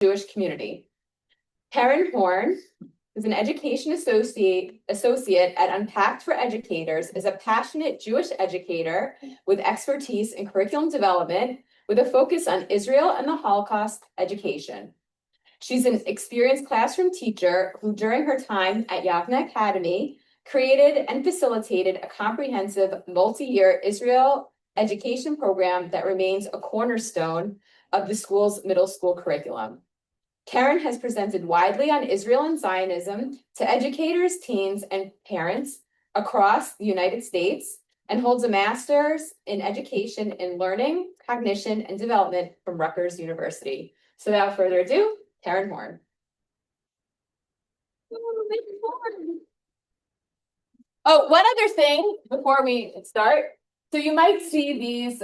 Jewish community. Keren is an education associate at Unpacked for Educators, is a passionate Jewish educator with expertise in curriculum development with a focus on Israel and the Holocaust education. She's an experienced classroom teacher who, during her time at Yavne Academy, created and facilitated a comprehensive multi-year Israel education program that remains a cornerstone of the school's middle school curriculum. Keren has presented widely on Israel and Zionism to educators, teens, and parents across the United States and holds a master's in education in learning, cognition, and development from Rutgers University. So without further ado, Keren Horn. Oh, one other thing before we start. So you might see these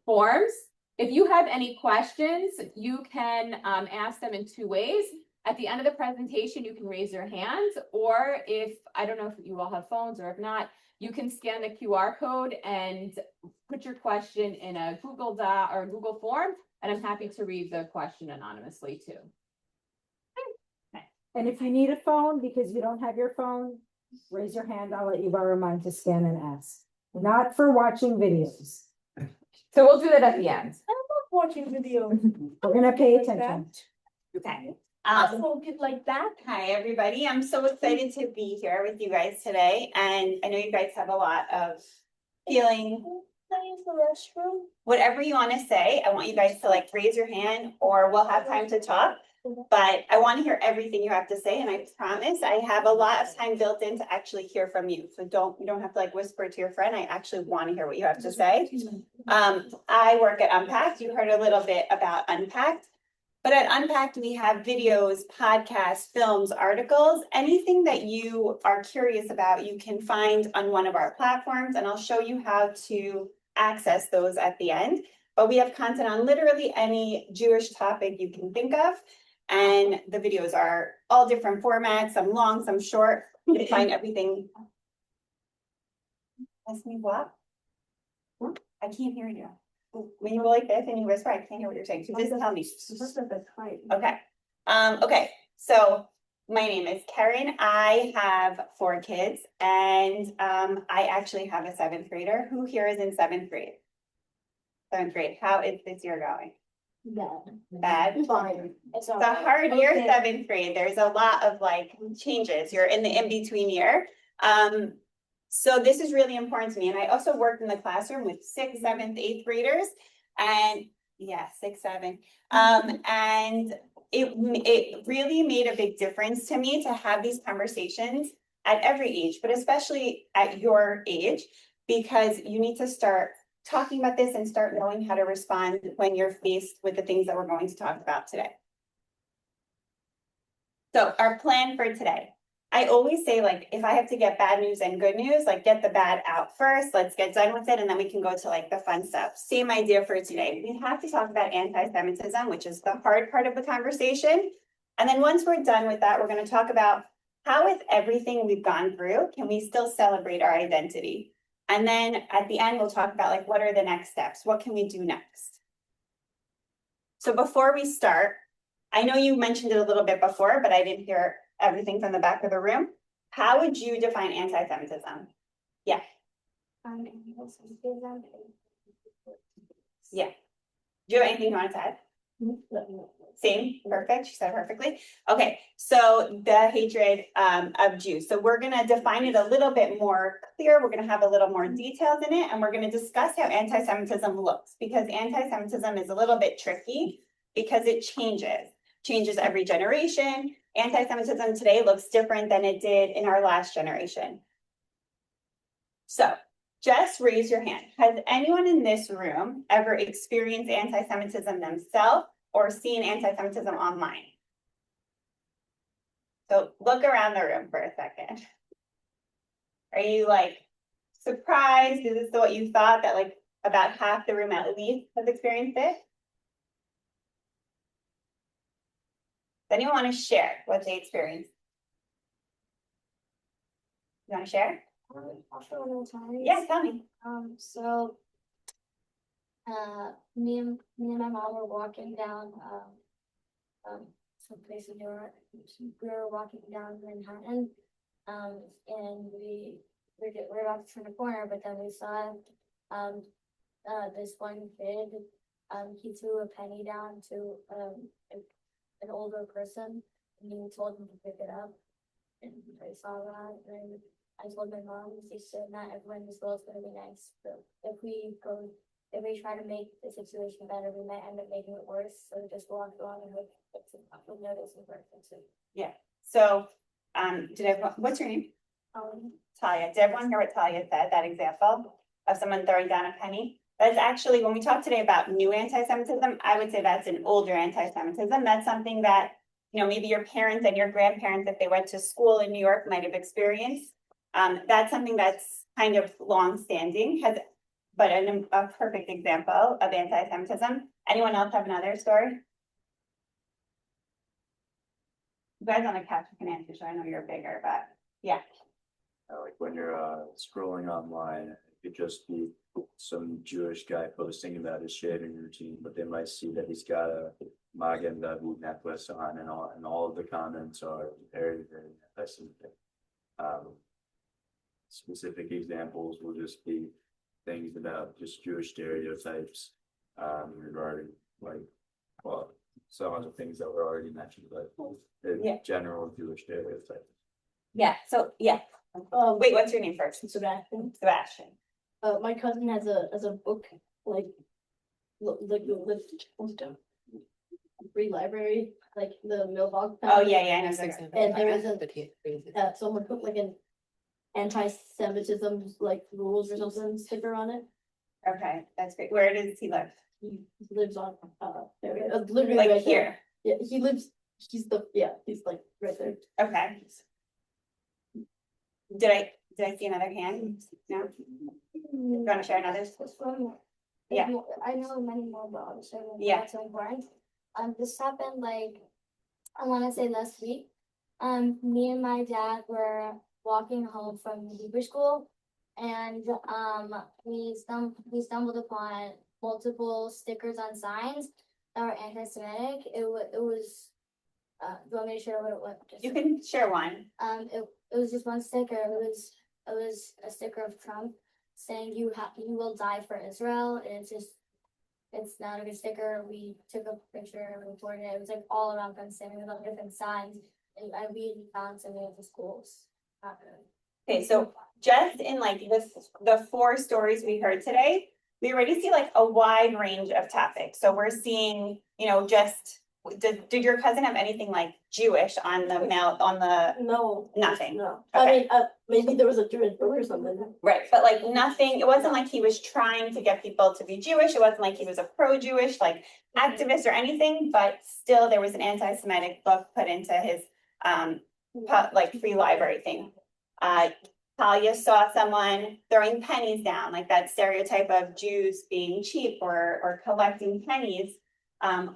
forms. If you have any questions, you can ask them in two ways. At the end of the presentation, you can raise your hand, or if, I don't know if you all have phones or if not, you can scan the QR code and put your question in a Google Doc or Google form, and I'm happy to read the question anonymously too. Okay. And if you need a phone because you don't have your phone, raise your hand. I'll let you borrow mine to scan and ask. Not for watching videos. So we'll do that at the end. I love watching videos. We're gonna pay attention. Okay. Like that. Hi, everybody. I'm so excited to be here with you guys today. And I know you guys have a lot of feeling. Can I use the restroom? Whatever you want to say, I want you guys to like raise your hand or we'll have time to talk. But I want to hear everything you have to say. And I promise I have a lot of time built in to actually hear from you. So you don't have to like whisper to your friend. I actually want to hear what you have to say. I work at Unpacked. You heard a little bit about Unpacked. But at Unpacked, we have videos, podcasts, films, articles, anything that you are curious about, you can find on one of our platforms, and I'll show you how to access those at the end. But we have content on literally any Jewish topic you can think of, and the videos are all different formats, some long, some short. You can find everything. Ask me what? I can't hear you. When you go like this and you whisper, I can't hear what you're saying. So just tell me. Okay. Okay. So my name is Keren. I have 4 kids, and I actually have a 7th grader. Who here is in 7th grade? 7th grade. How is this year going? Bad. Fine. It's a hard year, 7th grade. There's a lot of like changes. You're in the in-between year. So this is really important to me. And I also worked in the classroom with 6th, 7th, 8th graders. And yeah, 6, 7. And it really made a big difference to me to have these conversations at every age, but especially at your age, because you need to start talking about this and start knowing how to respond when you're faced with the things that we're going to talk about today. So our plan for today. I always say, like, if I have to get bad news and good news, like get the bad out first, let's get done with it, and then we can go to like the fun stuff. Same idea for today. We have to talk about anti-Semitism, which is the hard part of the conversation. And then once we're done with that, we're going to talk about how, with everything we've gone through, can we still celebrate our identity? And then at the end, we'll talk about like, what are the next steps? What can we do next? So before we start, I know you mentioned it a little bit before, but I didn't hear everything from the back of the room. How would you define anti-Semitism? Yeah. Yeah. Do you have anything you want to add? Same, perfect. She said it perfectly. Okay, so the hatred of Jews. So we're going to define it a little bit more clear. We're going to have a little more details in it, and we're going to discuss how anti-Semitism looks, because anti-Semitism is a little bit tricky because it changes every generation. Anti-Semitism today looks different than it did in our last generation. So just raise your hand. Has anyone in this room ever experienced anti-Semitism themselves or seen anti-Semitism online? So look around the room for a second. Are you like surprised? Is this what you thought, that like about half the room at least has experienced it? Does anyone want to share what they experienced? You want to share? Yeah, tell me. Me and my mom were walking down, I don't know, 10th Street, and we saw this guy, and he was like, "Oh, you're Jewish." someplace in New York. We were walking down Manhattan, and we're about to turn a corner, but then we saw, this one kid, he threw a penny down to, an older person, and he told him to pick it up. And I saw that, and I told my mom, she said, not everyone in this world is gonna be nice, but if we try to make the situation better, we might end up making it worse, so just walk along and hope we'll notice and work it. So, what's your name? Um, Talia. Did everyone hear what Talia said, that example of someone throwing down a penny? That's actually, when we talk today about new anti-Semitism, I would say that's an older anti-Semitism. That's something that, maybe your parents and your grandparents, if they went to school in New York, might have experienced. That's something that's kind of long-standing, but a perfect example of anti-Semitism. Anyone else have another story? You guys on the couch can answer, so I know you're bigger, but yeah. Like when you're scrolling online, it could just be some Jewish guy posting about his shaving routine, but they might see that he's got a Magen David necklace on, and all of the comments are very, very anti-Semitic. Specific examples will just be things about just Jewish stereotypes regarding some of the things that were already mentioned, but the general Jewish stereotypes. Yeah, so, yeah. Wait, what's your name first? Sebastian. Sebastian. My cousin has a book, like free library, like the mailbox. Oh, yeah, I know. And there was someone put like an anti-Semitism like rules or something sticker on it. Okay, that's great. Where does he live? He lives on literally Like right here? there. Yeah, he's like right there. Okay. Did I see another hand? No? You want to share another? Yeah. I know many more, but obviously Yeah. that's so important. This happened like, I want to say last week. Me and my dad were walking home from Hebrew school, and we stumbled upon multiple stickers on signs that were anti-Semitic. It was do you want me to share what it was? You can share one. It was just one sticker. It was a sticker of Trump saying you will die for Israel, and it's not a good sticker. We took a picture and reported it. It was like all around Princeton with all different signs, and we found some of the schools. Okay, so just in like the 4 stories we heard today, we already see like a wide range of topics. So we're seeing, just did your cousin have anything like Jewish on the No, nothing? No, Okay. I mean, maybe there was a Jewish book or something. Right, but like nothing, it wasn't like he was trying to get people to be Jewish. It wasn't like he was a pro-Jewish like activist or anything, but still there was an anti-Semitic book put into his like free library thing. Talia saw someone throwing pennies down, like that stereotype of Jews being cheap or collecting pennies.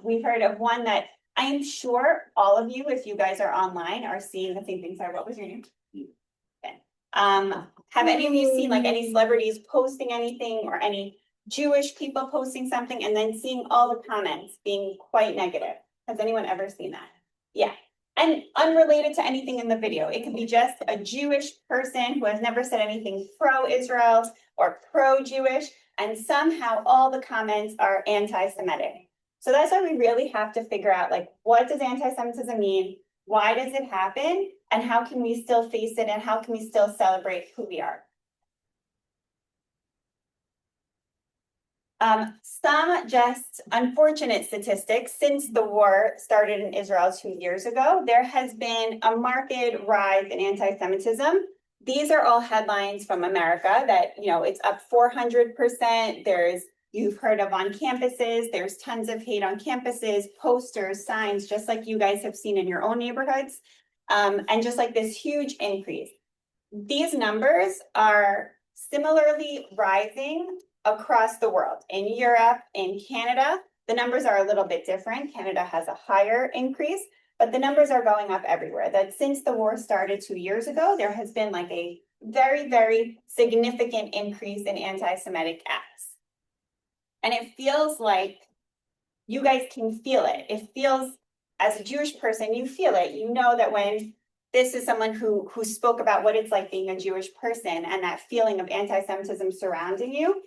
We've heard of one that I am sure all of you, if you guys are online, are seeing the same thing. Sorry, what was your name? Okay. Have any of you seen like any celebrities posting anything or any Jewish people posting something and then seeing all the comments being quite negative? Has anyone ever seen that? Yeah. And unrelated to anything in the video, it could be just a Jewish person who has never said anything pro-Israel or pro-Jewish, and somehow all the comments are anti-Semitic. So that's why we really have to figure out, like, what does anti-Semitism mean? Why does it happen? And how can we still face it? And how can we still celebrate who we are? Some just unfortunate statistics. Since the war started in Israel 2 years ago, there has been a marked rise in anti-Semitism. These are all headlines from America that, it's up 400%. You've heard of on campuses, there's tons of hate on campuses, posters, signs, just like you guys have seen in your own neighborhoods. And just like this huge increase. These numbers are similarly rising across the world. In Europe, in Canada, the numbers are a little bit different. Canada has a higher increase, but the numbers are going up everywhere. That since the war started 2 years ago, there has been like a very, very significant increase in anti-Semitic acts. And it feels like you guys can feel it. It feels as a Jewish person, you feel it. You know that when this is someone who spoke about what it's like being a Jewish person and that feeling of anti-Semitism surrounding you,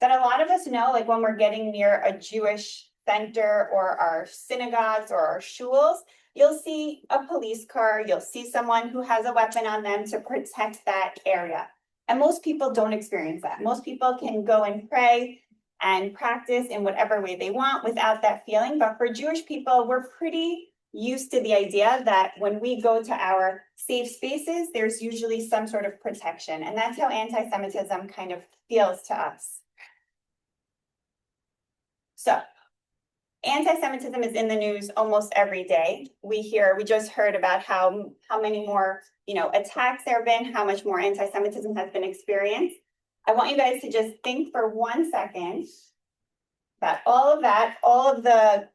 that a lot of us know, like when we're getting near a Jewish center or our synagogues or our shuls, you'll see a police car, you'll see someone who has a weapon on them to protect that area. And most people don't experience that. Most people can go and pray and practice in whatever way they want without that feeling. But for Jewish people, we're pretty used to the idea that when we go to our safe spaces, there's usually some sort of protection. And that's how anti-Semitism kind of feels to us. So anti-Semitism is in the news almost every day. We just heard about how many more, attacks there have been, how much more anti-Semitism has been experienced. I want you guys to just think for 1 second that, all of the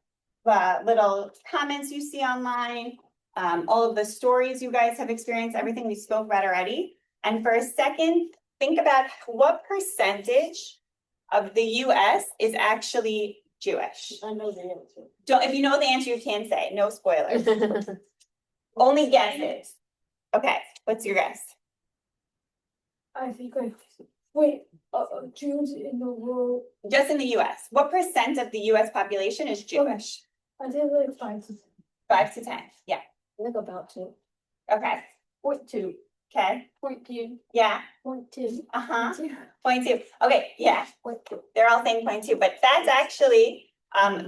little comments you see online, all of the stories you guys have experienced, everything we spoke about already. And for a second, think about what percentage of the US is actually Jewish. I know the answer. If you know the answer, you can say, no spoilers. Only guesses. Okay, what's your guess? I think wait, Jews in the world, Just in the US. What percent of the US population is Jewish? I think like 5 to 5 to 10. Yeah. like about 2. Okay. 0.2. Okay. 0.2. Yeah. 0.2. Uh-huh. 0.2. Okay, yeah. 0.2. They're all saying 0.2, but that's actually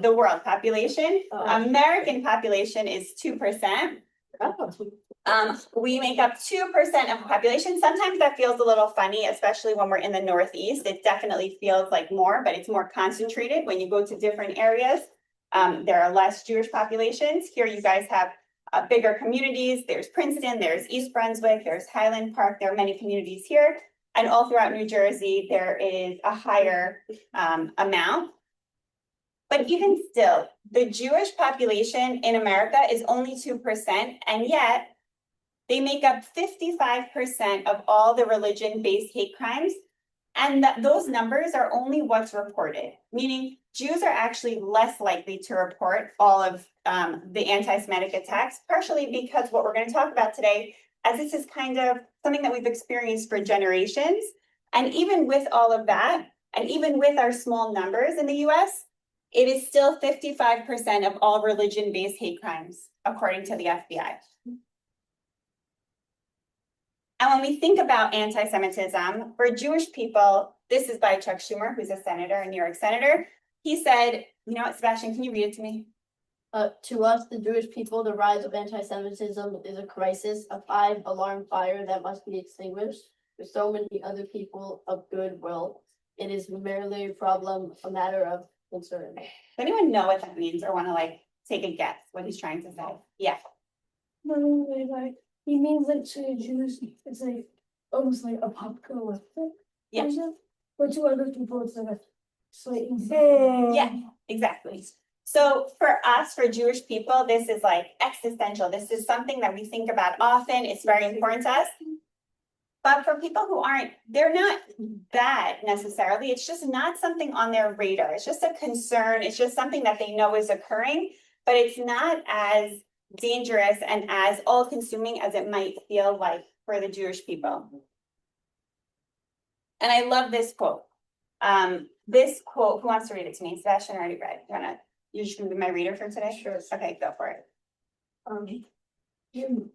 the world population. American population is 2%. We make up 2% of the population. Sometimes that feels a little funny, especially when we're in the Northeast. It definitely feels like more, but it's more concentrated. When you go to different areas, there are less Jewish populations. Here you guys have bigger communities. There's Princeton, there's East Brunswick, there's Highland Park. There are many communities here. And all throughout New Jersey, there is a higher amount. But even still, the Jewish population in America is only 2%, and yet they make up 55% of all the religion-based hate crimes. And those numbers are only what's reported, meaning Jews are actually less likely to report all of the anti-Semitic attacks, partially because what we're going to talk about today, as this is kind of something that we've experienced for generations. And even with all of that, and even with our small numbers in the US, it is still 55% of all religion-based hate crimes, according to the FBI. And when we think about anti-Semitism, for Jewish people, this is by Chuck Schumer, who's a senator, a New York senator. He said, you know what, Sebastian, can you read it to me? To us, the Jewish people, the rise of anti-Semitism is a crisis, a 5-alarm fire that must be extinguished. For so many other people of goodwill, it is merely a problem, a matter of concern. Does anyone know what that means or want to take a guess what he's trying to say? Yeah. No, he means that to Jews, it's almost like apocalyptic. Yeah. But to other people, it's like a slightly. Yeah, exactly. So for us, for Jewish people, this is existential. This is something that we think about often. It's very important to us. But for people who aren't, they're not bad necessarily. It's just not something on their radar. It's just a concern. It's just something that they know is occurring, but it's not as dangerous and as all-consuming as it might feel like for the Jewish people. And I love this quote. This quote, who wants to read it to me? Sebastian already read. You're just gonna be my reader for today? Sure. Okay, go for it. Jim.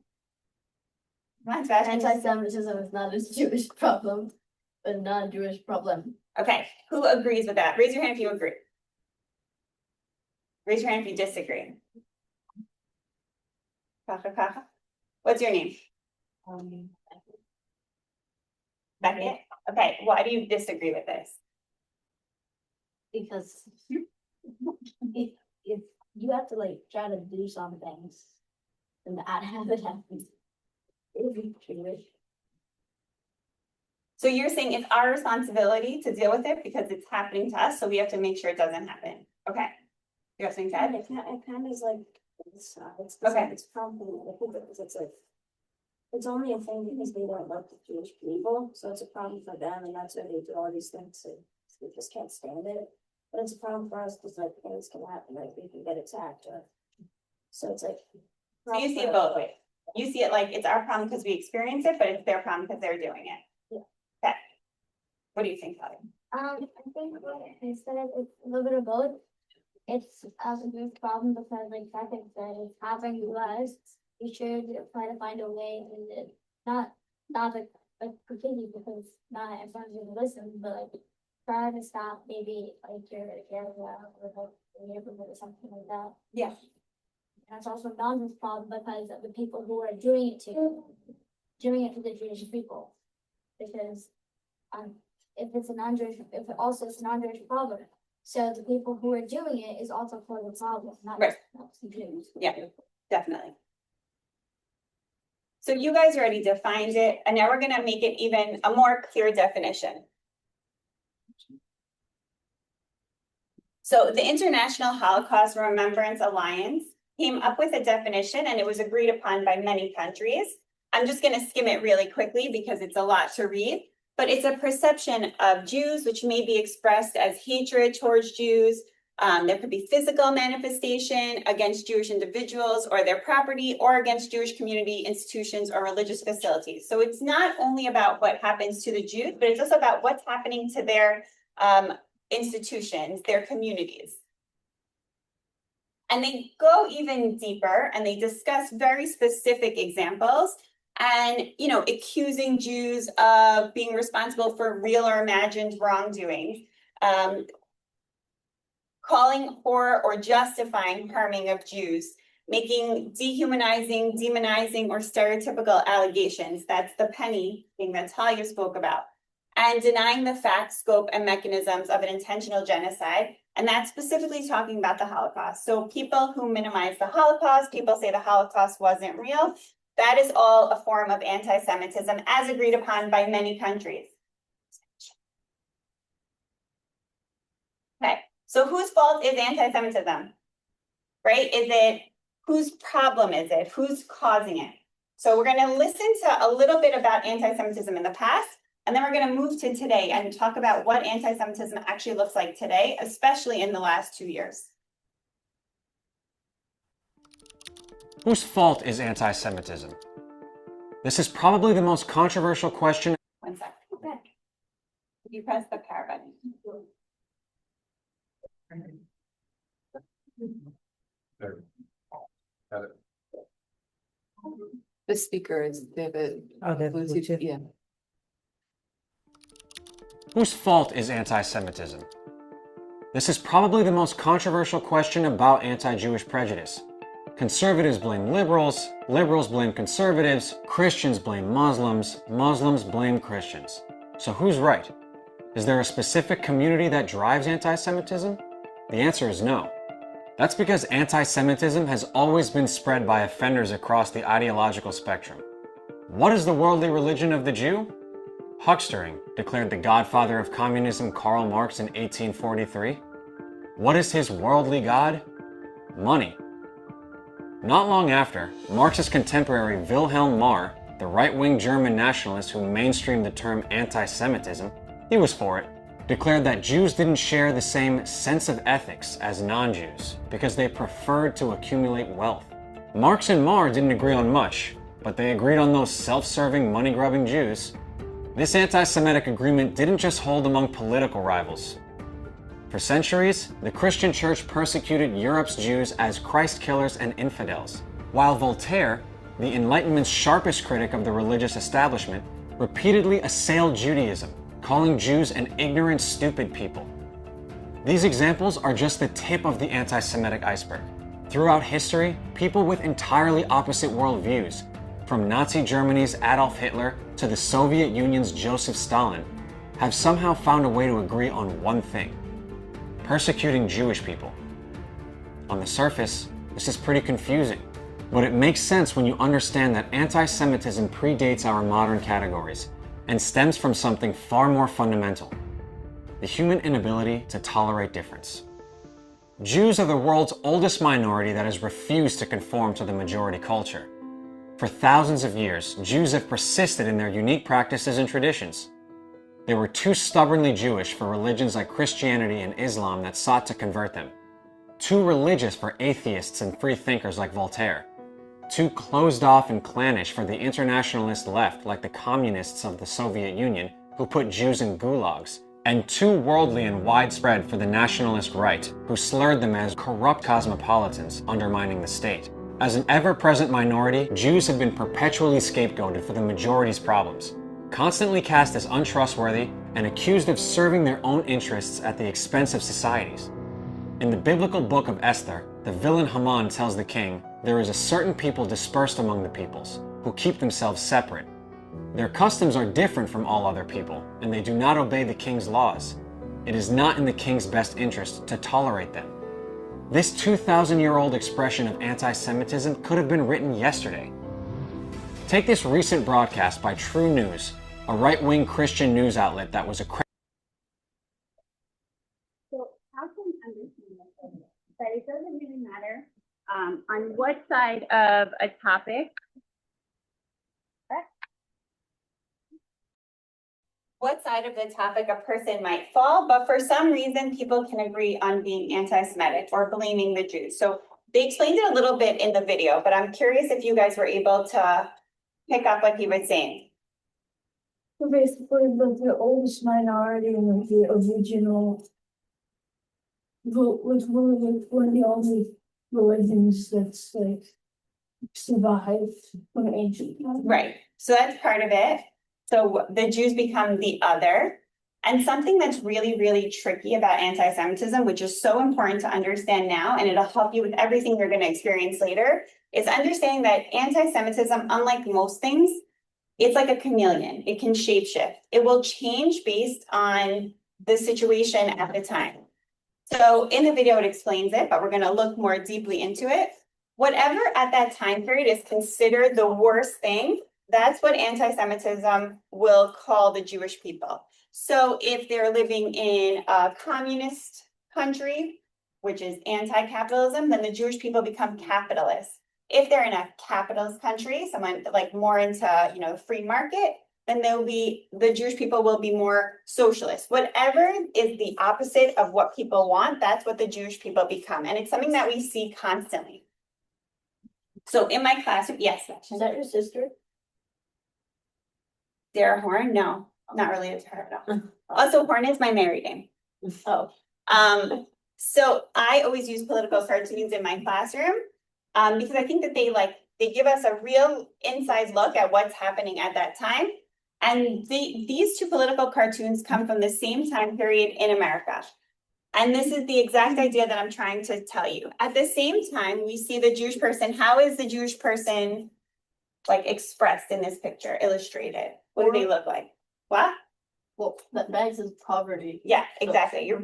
Come on, Sebastian. Anti-Semitism is not a Jewish problem, but a non-Jewish problem. Okay, who agrees with that? Raise your hand if you agree. Raise your hand if you disagree. Kacha. What's your name? Beckett? Okay, why do you disagree with this? Because if you have to try to do some things and not have it happen, it would be Jewish. So you're saying it's our responsibility to deal with it because it's happening to us, so we have to make sure it doesn't happen. Okay. You have something to add? It kind of is like, Okay. It's probably, I think it's only a thing because they don't love the Jewish people, so it's a problem for them, and that's why they do all these things, so they just can't stand it. But it's a problem for us because things can happen, we can get attacked or So it's like. So you see it both ways. You see it like it's our problem because we experience it, but it's their problem because they're doing it. Yeah. Okay. What do you think, Holly? I think instead of it's a little bit of both, it's a big problem because like Becca said, it's happening to us. We should try to find a way and not like completely because not everyone's gonna listen, but like try to stop maybe like your area or like your neighborhood or something like that. Yeah. And it's also Donald's problem because of the people who are doing it to the Jewish people. Because if it's a non-Jewish, if it also it's a non-Jewish problem. So the people who are doing it is also part of the problem, not Right. just the Jews. Yeah, definitely. So you guys already defined it, and now we're gonna make it even a more clear definition. So the International Holocaust Remembrance Alliance came up with a definition, and it was agreed upon by many countries. I'm just gonna skim it really quickly because it's a lot to read, but it's a perception of Jews which may be expressed as hatred towards Jews. There could be physical manifestation against Jewish individuals or their property, or against Jewish community, institutions, or religious facilities. So it's not only about what happens to the Jews, but it's also about what's happening to their institutions, their communities. And they go even deeper and they discuss very specific examples and, accusing Jews of being responsible for real or imagined wrongdoing. Calling for or justifying harming of Jews, making dehumanizing, demonizing, or stereotypical allegations. That's the penny thing that Talia spoke about. And denying the fact, scope, and mechanisms of an intentional genocide. And that's specifically talking about the Holocaust. So people who minimize the Holocaust, people say the Holocaust wasn't real. That is all a form of anti-Semitism as agreed upon by many countries. Okay. So whose fault is anti-Semitism, right? Whose problem is it? Who's causing it? So we're going to listen to a little bit about anti-Semitism in the past, and then we're going to move to today and talk about what anti-Semitism actually looks like today, especially in the last 2 years. Whose fault is anti-Semitism? This is probably the most controversial question. 1 second. Okay. You press the power button. Got it. The speaker is David. Oh, that's Bluetooth, yeah. Whose fault is anti-Semitism? This is probably the most controversial question about anti-Jewish prejudice. Conservatives blame liberals, liberals blame conservatives, Christians blame Muslims, Muslims blame Christians. So who's right? Is there a specific community that drives anti-Semitism? The answer is no. That's because anti-Semitism has always been spread by offenders across the ideological spectrum. What is the worldly religion of the Jew? Huckstering, declared the godfather of communism Karl Marx in 1843. What is his worldly god? Money. Not long after, Marx's contemporary Wilhelm Marr, the right-wing German nationalist who mainstreamed the term anti-Semitism, he was for it, declared that Jews didn't share the same sense of ethics as non-Jews because they preferred to accumulate wealth. Marx and Marr didn't agree on much, but they agreed on those self-serving, money-grubbing Jews. This anti-Semitic agreement didn't just hold among political rivals. For centuries, the Christian church persecuted Europe's Jews as Christ killers and infidels, while Voltaire, the Enlightenment's sharpest critic of the religious establishment, repeatedly assailed Judaism, calling Jews an ignorant, stupid people. These examples are just the tip of the anti-Semitic iceberg. Throughout history, people with entirely opposite worldviews, from Nazi Germany's Adolf Hitler to the Soviet Union's Joseph Stalin, have somehow found a way to agree on one thing: persecuting Jewish people. On the surface, this is pretty confusing, but it makes sense when you understand that anti-Semitism predates our modern categories and stems from something far more fundamental: the human inability to tolerate difference. Jews are the world's oldest minority that has refused to conform to the majority culture. For thousands of years, Jews have persisted in their unique practices and traditions. They were too stubbornly Jewish for religions like Christianity and Islam that sought to convert them. too religious for atheists and free thinkers like Voltaire, too closed off and clannish for the internationalist left like the communists of the Soviet Union who put Jews in gulags, and too worldly and widespread for the nationalist right who slurred them as corrupt cosmopolitans undermining the state. As an ever-present minority, Jews have been perpetually scapegoated for the majority's problems, constantly cast as untrustworthy and accused of serving their own interests at the expense of society's. In the biblical book of Esther, the villain Haman tells the king, "There is a certain people dispersed among the peoples, who keep themselves separate. Their customs are different from all other people, and they do not obey the king's laws. It is not in the king's best interest to tolerate them." This 2,000-year-old expression of anti-Semitism could have been written yesterday. Take this recent broadcast by True News, a right-wing Christian news outlet that was accredited. So how can we understand this? That it doesn't really matter on what side of a topic. What side of the topic a person might fall, but for some reason, people can agree on being anti-Semitic or blaming the Jews. So they explained it a little bit in the video, but I'm curious if you guys were able to pick up what he was saying. So basically, the oldest minority and the original was one of the only religions that's like survived from ancient times. Right, so that's part of it. So the Jews become the other. And something that's really, really tricky about anti-Semitism, which is so important to understand now, and it'll help you with everything you're going to experience later, is understanding that anti-Semitism, unlike most things, it's like a chameleon. It can shapeshift. It will change based on the situation at the time. So in the video, it explains it, but we're going to look more deeply into it. Whatever at that time period is considered the worst thing, that's what anti-Semitism will call the Jewish people. So if they're living in a communist country, which is anti-capitalism, then the Jewish people become capitalists. If they're in a capitalist country, someone like more into, you know, free market, then the Jewish people will be more socialist. Whatever is the opposite of what people want, that's what the Jewish people become. And it's something that we see constantly. So in my classroom, yes. Is that your sister? Sarah Horn? No, not related to her. No. Also, Horn is my married name. Oh. So I always use political cartoons in my classroom because I think that they give us a real inside look at what's happening at that time. And these two political cartoons come from the same time period in America. And this is the exact idea that I'm trying to tell you. At the same time, we see the Jewish person. How is the Jewish person like expressed in this picture, illustrated? What do they look like? What? Well, that is poverty. Yeah, exactly. You're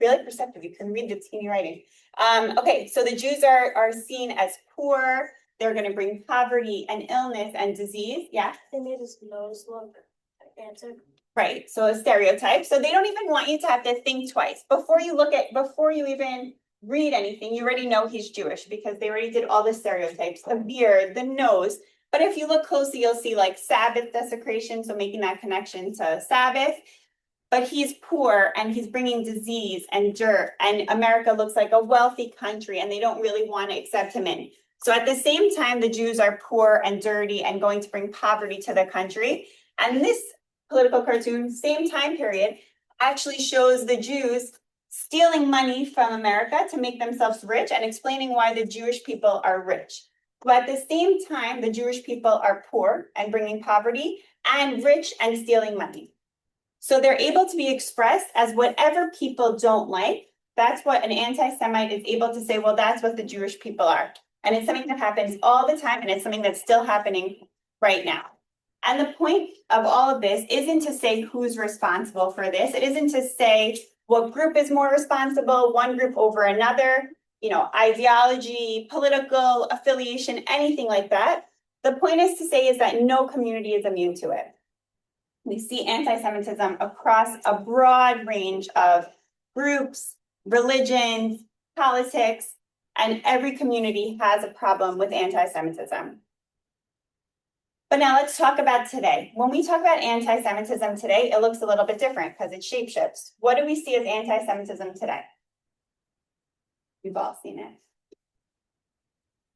really perceptive. You can read the teeny writing. Okay, so the Jews are seen as poor. They're going to bring poverty and illness and disease. Yeah. They made his nose look answer. Right. So a stereotype. So they don't even want you to have to think twice before you even read anything. You already know he's Jewish because they already did all the stereotypes, the beard, the nose. But if you look closely, you'll see like Sabbath desecration. So making that connection to Sabbath. But he's poor and he's bringing disease and dirt. And America looks like a wealthy country and they don't really want to accept him in. So at the same time, the Jews are poor and dirty and going to bring poverty to the country. And this political cartoon, same time period, actually shows the Jews stealing money from America to make themselves rich and explaining why the Jewish people are rich. But at the same time, the Jewish people are poor and bringing poverty and rich and stealing money. So they're able to be expressed as whatever people don't like. That's what an anti-Semite is able to say, well, that's what the Jewish people are. And it's something that happens all the time, and it's something that's still happening right now. And the point of all of this isn't to say who's responsible for this. It isn't to say what group is more responsible, one group over another, you know, ideology, political affiliation, anything like that. The point is to say is that no community is immune to it. We see anti-Semitism across a broad range of groups, religions, politics, and every community has a problem with anti-Semitism. But now let's talk about today. When we talk about anti-Semitism today, it looks a little bit different because it shapeshifts. What do we see as anti-Semitism today? We've all seen it.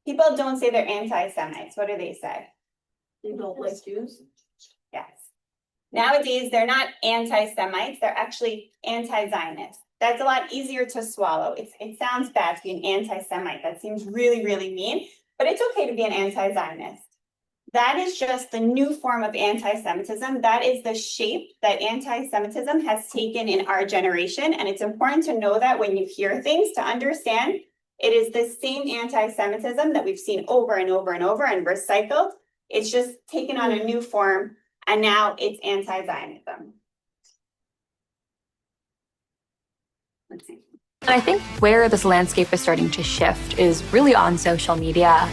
People don't say they're anti-Semites. What do they say? They don't like Jews. Yes. Nowadays, they're not anti-Semites, they're actually anti-Zionists. That's a lot easier to swallow. It sounds bad to be an anti-Semite. That seems really, really mean, but it's okay to be an anti-Zionist. That is just the new form of anti-Semitism. That is the shape that anti-Semitism has taken in our generation. And it's important to know that when you hear things, to understand it is the same anti-Semitism that we've seen over and over and over and recycled. It's just taken on a new form, and now it's anti-Zionism. Let's see. And I think where this landscape is starting to shift is really on social media.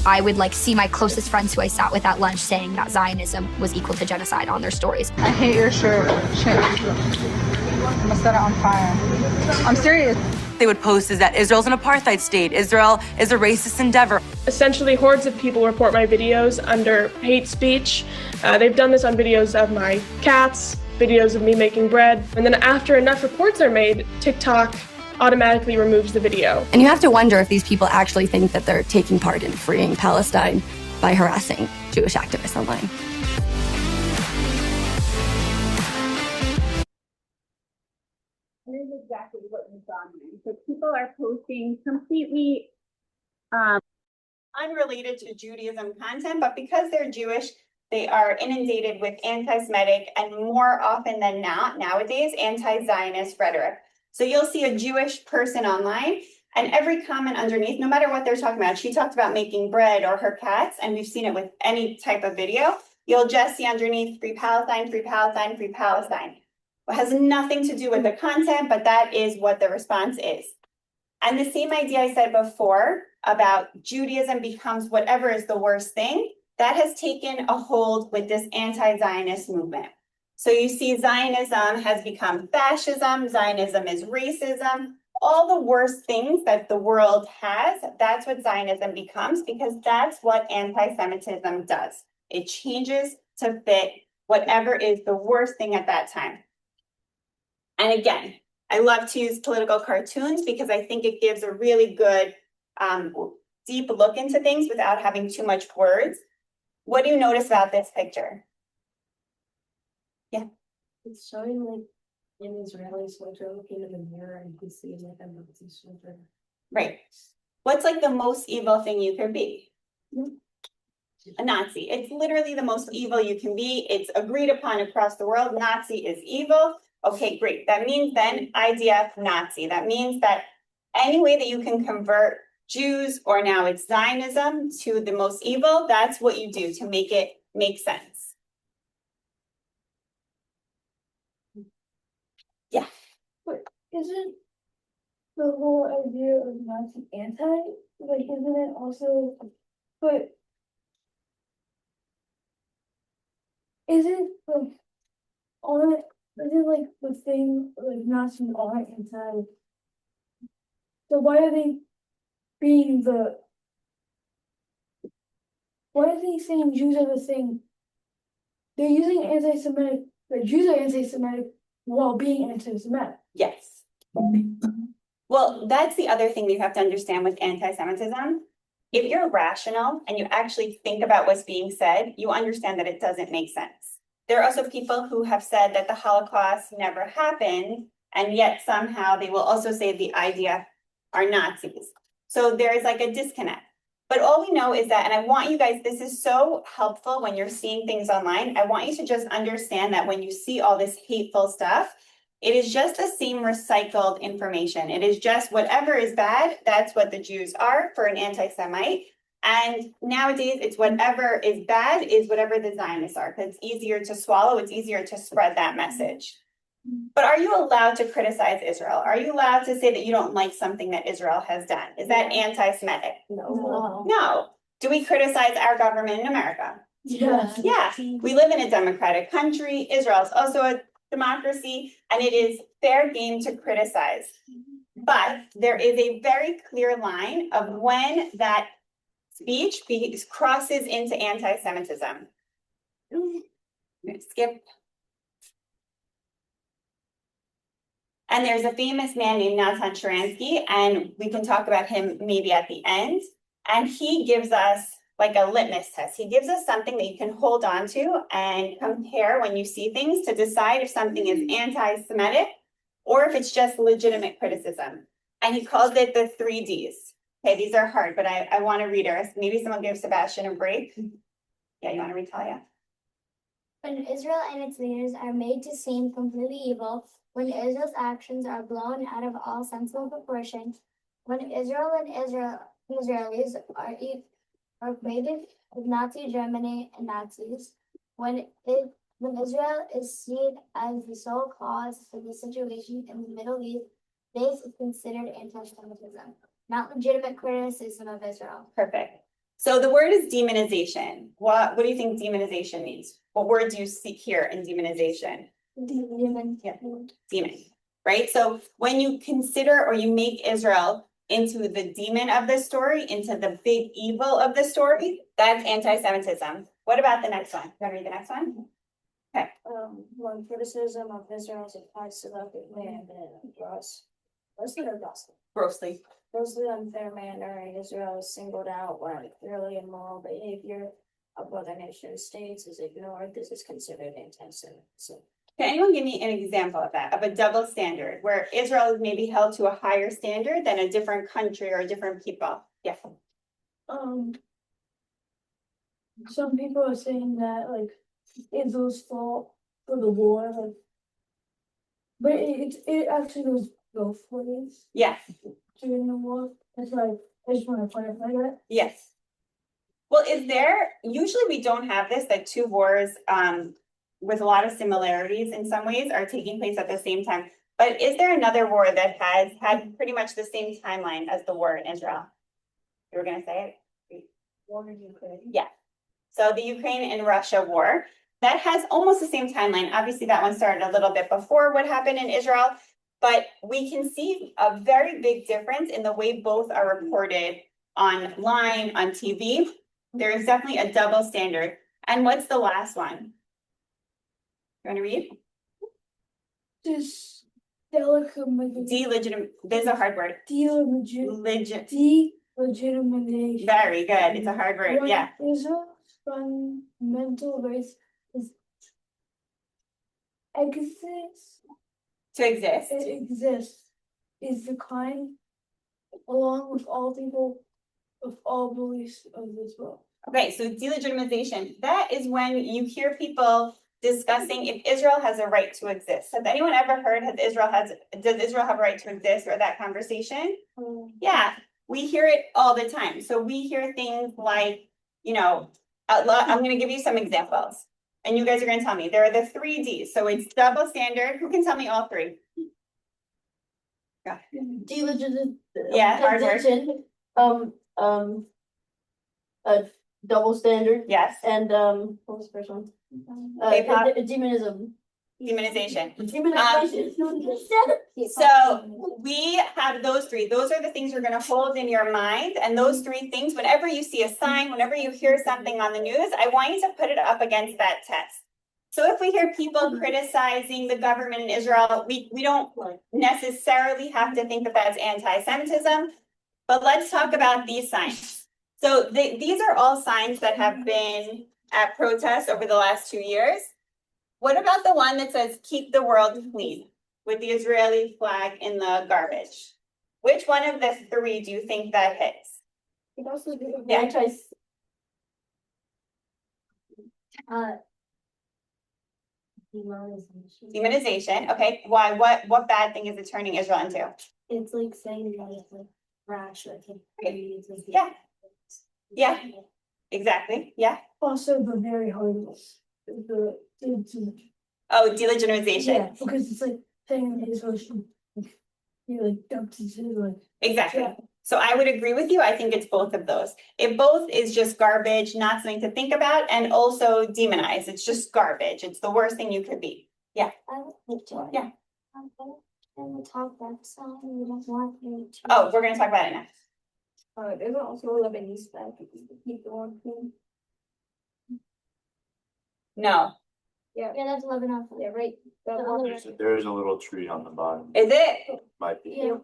I would see my closest friends who I sat with at lunch saying that Zionism was equal to genocide on their stories. I hate your shirt. Shit. I'm gonna set it on fire. I'm serious. They would post is that Israel's an apartheid state. Israel is a racist endeavor. Essentially, hordes of people report my videos under hate speech. They've done this on videos of my cats, videos of me making bread. And then after enough reports are made, TikTok automatically removes the video. And you have to wonder if these people actually think that they're taking part in freeing Palestine by harassing Jewish activists online. Here's exactly what we saw. So people are posting completely unrelated to Judaism content, but because they're Jewish, they are inundated with anti-Semitic and more often than not nowadays anti-Zionist rhetoric. So you'll see a Jewish person online and every comment underneath, no matter what they're talking about, she talked about making bread or her cats, and we've seen it with any type of video, you'll just see underneath free Palestine, free Palestine, free Palestine. It has nothing to do with the content, but that is what the response is. And the same idea I said before about Judaism becomes whatever is the worst thing, that has taken a hold with this anti-Zionist movement. So you see Zionism has become fascism, Zionism is racism, all the worst things that the world has, that's what Zionism becomes, because that's what anti-Semitism does. It changes to fit whatever is the worst thing at that time. And again, I love to use political cartoons because I think it gives a really good deep look into things without having too much words. What do you notice about this picture? Yeah. It's showing an Israeli soldier looking in the mirror and he's seeing a Nazi soldier. Right. What's the most evil thing you could be? A Nazi. It's literally the most evil you can be. It's agreed upon across the world. Nazi is evil. Okay, great. That means then IDF Nazi. That means that any way that you can convert Jews, or now it's Zionism, to the most evil, that's what you do to make it make sense. Yeah. But isn't the whole idea of Nazi isn't it also, but isn't the thing Nazis are anti, so why are they saying Jews are the thing? They're using anti-Semitic, Jews are anti-Semitic while being anti-Semitic. Yes. Well, that's the other thing you have to understand with anti-Semitism. If you're rational and you actually think about what's being said, you understand that it doesn't make sense. There are also people who have said that the Holocaust never happened, and yet somehow they will also say the IDF are Nazis. So there is a disconnect. But all we know is that, and I want you guys, this is so helpful when you're seeing things online. I want you to just understand that when you see all this hateful stuff, it is just the same recycled information. It is just whatever is bad, that's what the Jews are for an anti-Semite. And nowadays, it's whatever is bad is whatever the Zionists are, because it's easier to swallow, it's easier to spread that message. But are you allowed to criticize Israel? Are you allowed to say that you don't like something that Israel has done? Is that anti-Semitic? No. No. Do we criticize our government in America? Yes. Yeah. We live in a democratic country. Israel is also a democracy, and it is fair game to criticize. But there is a very clear line of when that speech crosses into anti-Semitism. Skip. And there's a famous man named Natan Sharansky, and we can talk about him maybe at the end. And he gives us like a litmus test. He gives us something that you can hold on to and compare when you see things to decide if something is anti-Semitic or if it's just legitimate criticism. And he calls it the 3Ds. Okay, these are hard, but I want to read ours. Maybe someone give Sebastian a break. Yeah, you want to read, Talia? When Israel and its leaders are made to seem completely evil, when Israel's actions are blown out of all sensible proportion, when Israel and Israelis are equated with Nazi Germany and Nazis, when Israel is seen as the sole cause for the situation in the Middle East, this is considered anti-Semitism, not legitimate criticism of Israel. Perfect. So the word is demonization. What do you think demonization means? What word do you see here in demonization? Demon. Yeah. Demon, right? So when you consider or you make Israel into the demon of the story, into the big evil of the story, that's anti-Semitism. What about the next one? You want to read the next one? Okay. When criticism of Israel is applied to the land and Grossly. grossly unfair manner, and Israel is singled out when clearly immoral behavior of other nation states is ignored. This is considered anti-Semitism. Can anyone give me an example of that, of a double standard, where Israel is maybe held to a higher standard than a different country or a different people? Yes. Some people are saying that like Israel's fault for the war, like, but it actually goes both ways Yes. during the war. That's why I just want to clarify that. Yes. Well, usually we don't have this, that two wars with a lot of similarities in some ways are taking place at the same time. But is there another war that has had pretty much the same timeline as the war in Israel? You were going to say it? War in Ukraine. Yeah. So the Ukraine and Russia war, that has almost the same timeline. Obviously, that one started a little bit before what happened in Israel, but we can see a very big difference in the way both are reported online, on TV. There is definitely a double standard. And what's the last one? You want to read? This Delegitimate. There's a hard word. delegitimization. Very good. It's a hard word. What Yeah. Israel's fundamental race is exists. To exist. It exists. Is declined along with all people of all beliefs of this world. Okay, so delegitimization, that is when you hear people discussing if Israel has a right to exist. Has anyone ever heard does Israel have a right to exist, or that conversation? Yeah, we hear it all the time. So we hear things like, I'm going to give you some examples and you guys are going to tell me. There are the 3Ds. So it's double standard. Who can tell me all three? Yeah, hard word. A double standard. Yes. And what was the first one? Demonism. Demonization. Demonization. So we have those three. Those are the things you're going to hold in your mind. And those three things, whenever you see a sign, whenever you hear something on the news, I want you to put it up against that test. So if we hear people criticizing the government in Israel, we don't necessarily have to think that that's anti-Semitism. But let's talk about these signs. So these are all signs that have been at protests over the last 2 years. What about the one that says, keep the world clean, with the Israeli flag in the garbage? Which one of the three do you think that hits? Yeah. Demonization. Okay. Why? What bad thing is it turning Israel into? It's like saying that it's like rash, like Yeah. Yeah. Exactly. Yeah. Also, the very hard Oh, delegitimization. Yeah, because it's like saying that Israel should dumped into like. Exactly. Yeah. So I would agree with you. I think it's both of those. It both is just garbage, not something to think about, and also demonized. It's just garbage. It's the worst thing you could be. Yeah. Yeah. And we talk about some, we don't want you to. Oh, we're gonna talk about it next. There's also a Lebanese flag, keep the one clean. No. Yeah, that's Lebanon. Yeah, right. There's a little tree on the bottom. Is it? Might be. Yeah.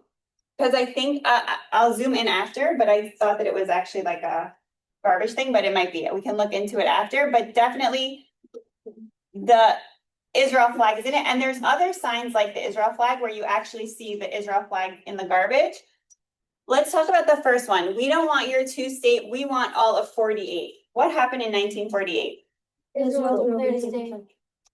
Because I think, I'll zoom in after, but I thought that it was actually like a garbage thing, but it might be. We can look into it after, but definitely the Israel flag is in it. And there's other signs like the Israel flag where you actually see the Israel flag in the garbage. Let's talk about the first one. We don't want your two-state, we want all of 48. What happened in 1948? Israel declared a state.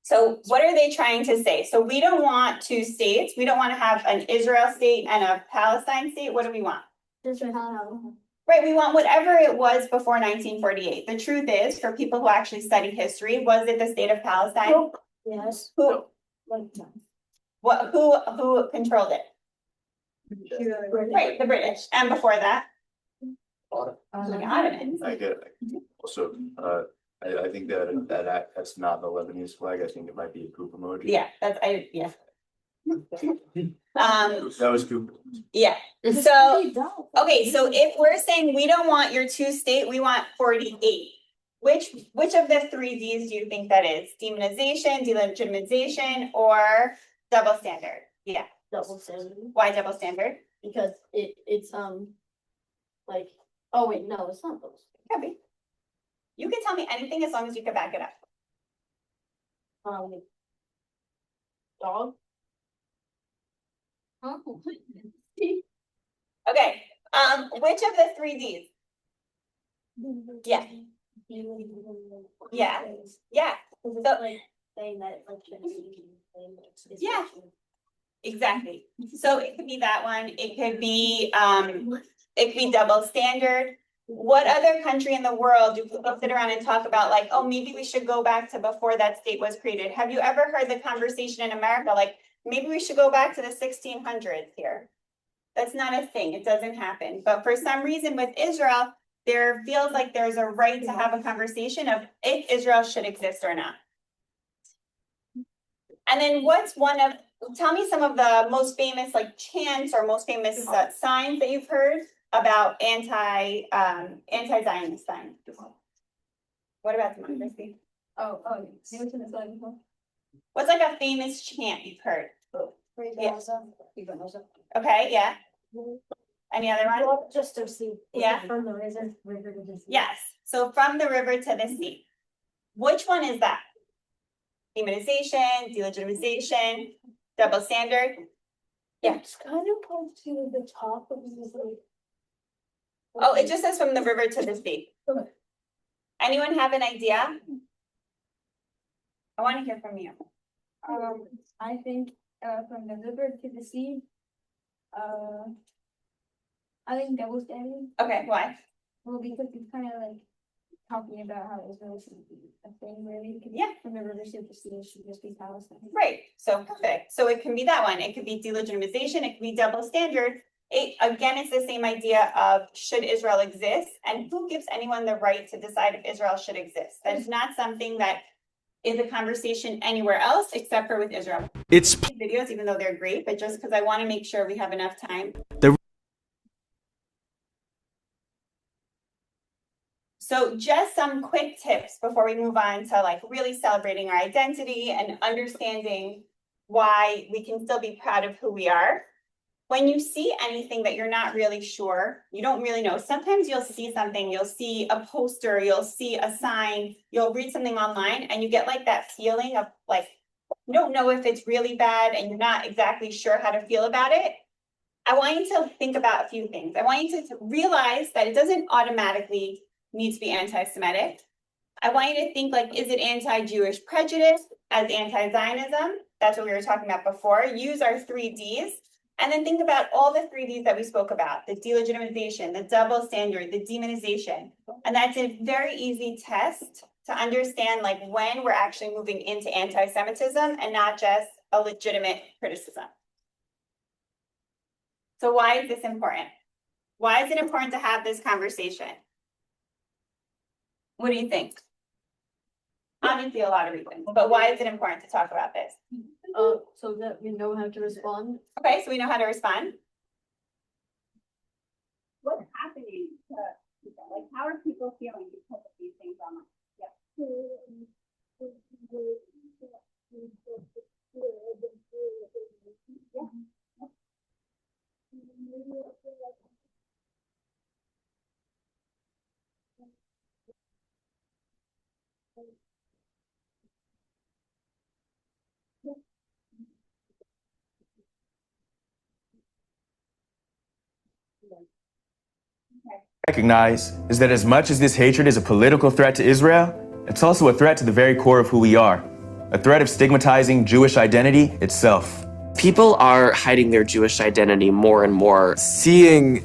So what are they trying to say? So we don't want two states. We don't want to have an Israel state and a Palestine state. What do we want? Israel. Right, we want whatever it was before 1948. The truth is, for people who actually study history, was it the state of Palestine? Yes. Who? What? Who controlled it? Right, the British. And before that? The Ottomans. I get it. Also, I think that's not the Lebanese flag. I think it might be a poop emoji. Yeah, yeah. That was poop. Yeah. So, okay, so if we're saying we don't want your two-state, we want 48. Which of the three Ds do you think that is? Demonization, delegitimization, or double standard? Yeah. Double standard. Why double standard? Because it's like, oh wait, no, it's not those. Could be. You can tell me anything as long as you can back it up. Dog. Okay, which of the three Ds? Yeah. Yeah, yeah. So, Like saying that like yeah, exactly. So it could be that one. It could be double standard. What other country in the world do people sit around and talk about like, oh, maybe we should go back to before that state was created? Have you ever heard the conversation in America like, maybe we should go back to the 1600s here? That's not a thing. It doesn't happen. But for some reason with Israel, there feels like there's a right to have a conversation of if Israel should exist or not. And then tell me some of the most famous like chants or most famous signs that you've heard about anti-Zionist signs. What about democracy? What's like a famous chant you've heard? Yeah. Okay, yeah. Any other one? Just to see. Yeah. From the river to the sea. Yes. So from the river to the sea. Which one is that? Demonization, delegitimization, double standard? Yeah. It's kind of close to the top of this like. Oh, it just says from the river to the sea. Okay. Anyone have an idea? I want to hear from you. I think from the river to the sea. I think double standard. Okay, why? Well, because it's kind of like talking about how Israel should be a thing really. Yeah. From the river to the sea, it should just be Palestine. Right. So perfect. So it can be that one. It could be delegitimization. It could be double standard. Again, it's the same idea of should Israel exist and who gives anyone the right to decide if Israel should exist. That is not something that is a conversation anywhere else except for with Israel. It's Videos, even though they're great, but just because I want to make sure we have enough time. So just some quick tips before we move on to like really celebrating our identity and understanding why we can still be proud of who we are. When you see anything that you're not really sure, you don't really know. Sometimes you'll see something, you'll see a poster, you'll see a sign, you'll read something online and you get like that feeling of like, you don't know if it's really bad and you're not exactly sure how to feel about it. I want you to think about a few things. I want you to realize that it doesn't automatically need to be anti-Semitic. I want you to think like, is it anti-Jewish prejudice as anti-Zionism? That's what we were talking about before. Use our 3 Ds. And then think about all the 3 Ds that we spoke about, the delegitimization, the double standard, the demonization. And that's a very easy test to understand like when we're actually moving into anti-Semitism and not just a legitimate criticism. So why is this important? Why is it important to have this conversation? What do you think? Obviously a lot of reasons, but why is it important to talk about this? So that we know how to respond. Okay, so we know how to respond. What's happening to people? Like, how are people feeling because of these things online? Yeah. Recognize is that as much as this hatred is a political threat to Israel, it's also a threat to the very core of who we are, a threat of stigmatizing Jewish identity itself. People are hiding their Jewish identity more and more. Seeing,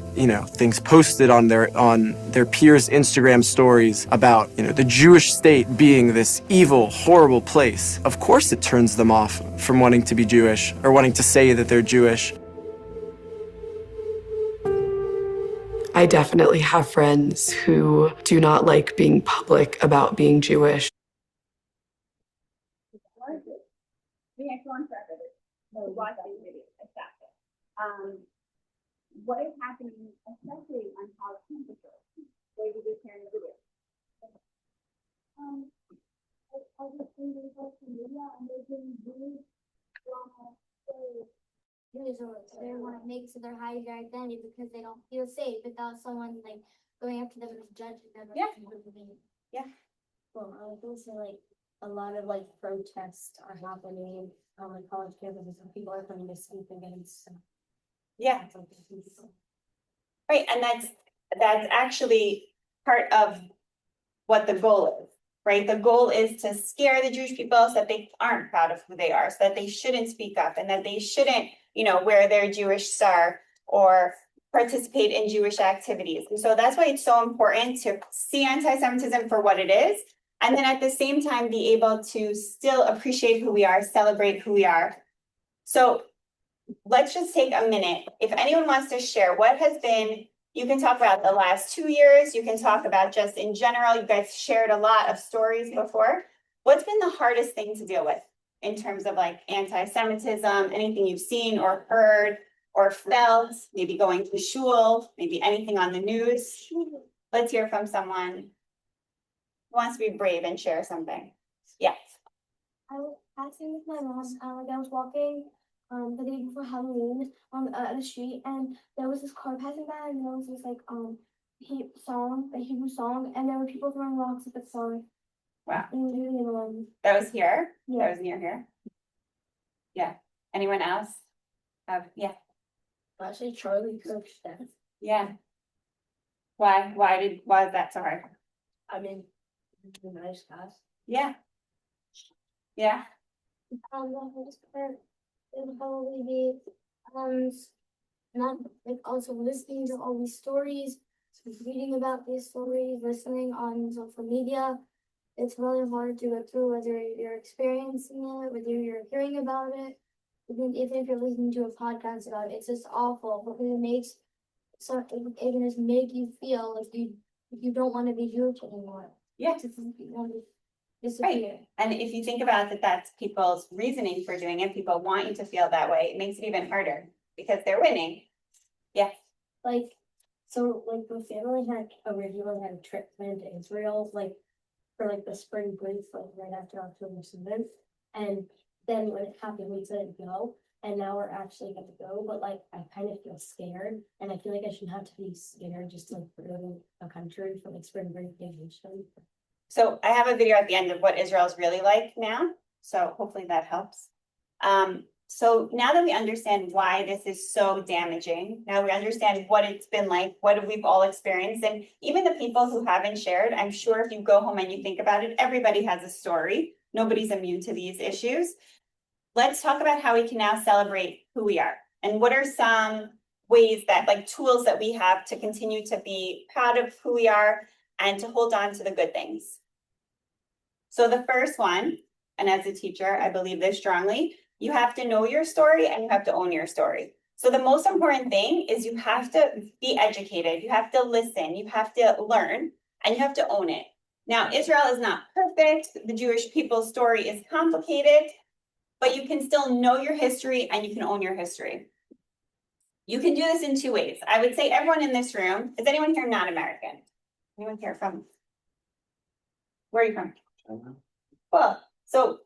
things posted on their peers' Instagram stories about, the Jewish state being this evil, horrible place. Of course it turns them off from wanting to be Jewish or wanting to say that they're Jewish. I definitely have friends who do not like being public about being Jewish. Watch these videos, exactly. What is happening, especially on college campuses, where you just hearing the video? I was in social media and they're doing really they want to make so they're hiding their identity because they don't feel safe without someone like going up to them and judging them. Yeah. Well, I was gonna say like a lot of like protests are happening on like college campuses and people are coming to speak against. Yeah. Right, and that's actually part of what the goal is, right? The goal is to scare the Jewish people so that they aren't proud of who they are, so that they shouldn't speak up and that they shouldn't, wear their Jewish star or participate in Jewish activities. And so that's why it's so important to see anti-Semitism for what it is, and then at the same time be able to still appreciate who we are, celebrate who we are. So let's just take a minute. If anyone wants to share what has been, you can talk about the last 2 years, you can talk about just in general, you guys shared a lot of stories before. What's been the hardest thing to deal with in terms of like anti-Semitism, anything you've seen or heard or felt, maybe going to shul, maybe anything on the news? Let's hear from someone who wants to be brave and share something. Yes. I was passing with my mom, I was walking the day before Halloween on the street, and there was this car passing by, and there was this like a Hebrew song, and there were people throwing rocks at the song. Wow. It was really annoying. That was here? Yeah. That was near here? Yeah. Anyone else? Yeah. Actually, Charlie Kirk's death. Yeah. Why is that so hard? I mean, the nice guys. Yeah. Yeah. It would probably be not like also listening to all these stories, reading about these stories, listening on social media. It's really hard to go through whether you're experiencing it, whether you're hearing about it, even if you're listening to a podcast about it. It's just awful because it can just make you feel like you don't want to be Jewish anymore. Yeah. You want to disappear. Right. And if you think about that, that's people's reasoning for doing it. People want you to feel that way. It makes it even harder because they're winning. Yeah. The family had originally had a trip planned to Israel, for the spring break, right after October 7th. And then when it happened, we couldn't go. And now we're actually going to go, but I kind of feel scared, and I feel like I shouldn't have to be scared just to go to a country for spring break vacation. So I have a video at the end of what Israel's really like now. So hopefully that helps. So now that we understand why this is so damaging, now we understand what it's been like, what we've all experienced, and even the people who haven't shared, I'm sure if you go home and you think about it, everybody has a story. Nobody's immune to these issues. Let's talk about how we can now celebrate who we are. And what are some ways that, tools that we have to continue to be proud of who we are and to hold on to the good things. So the first one, and as a teacher, I believe this strongly, you have to know your story and you have to own your story. So the most important thing is you have to be educated, you have to listen, you have to learn, and you have to own it. Now, Israel is not perfect. The Jewish people's story is complicated, but you can still know your history and you can own your history. You can do this in 2 ways. I would say everyone in this room, is anyone here not American? Anyone here from? Where are you from? China. Well, so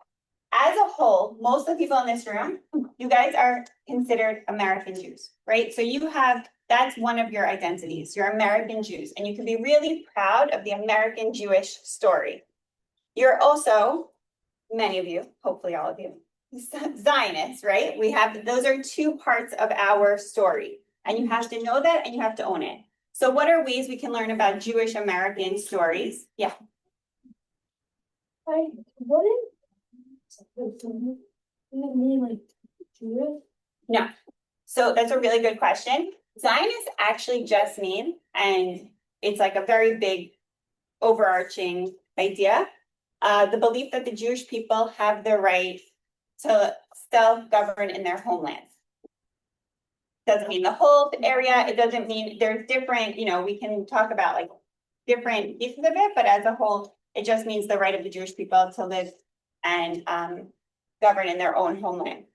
as a whole, most of the people in this room, you guys are considered American Jews, right? So you have, that's one of your identities. You're American Jews, and you can be really proud of the American Jewish story. You're also, many of you, hopefully all of you, Zionists, right? We have, those are two parts of our story, and you have to know that and you have to own it. So what are ways we can learn about Jewish American stories? Yeah. I wouldn't mean like Jewish. No. So that's a really good question. Zionists actually just mean, and it's like a very big overarching idea, the belief that the Jewish people have the right to self-govern in their homelands. Doesn't mean the whole area. It doesn't mean there's different, you know, we can talk about like different pieces of it, but as a whole, it just means the right of the Jewish people to live and govern in their own homeland.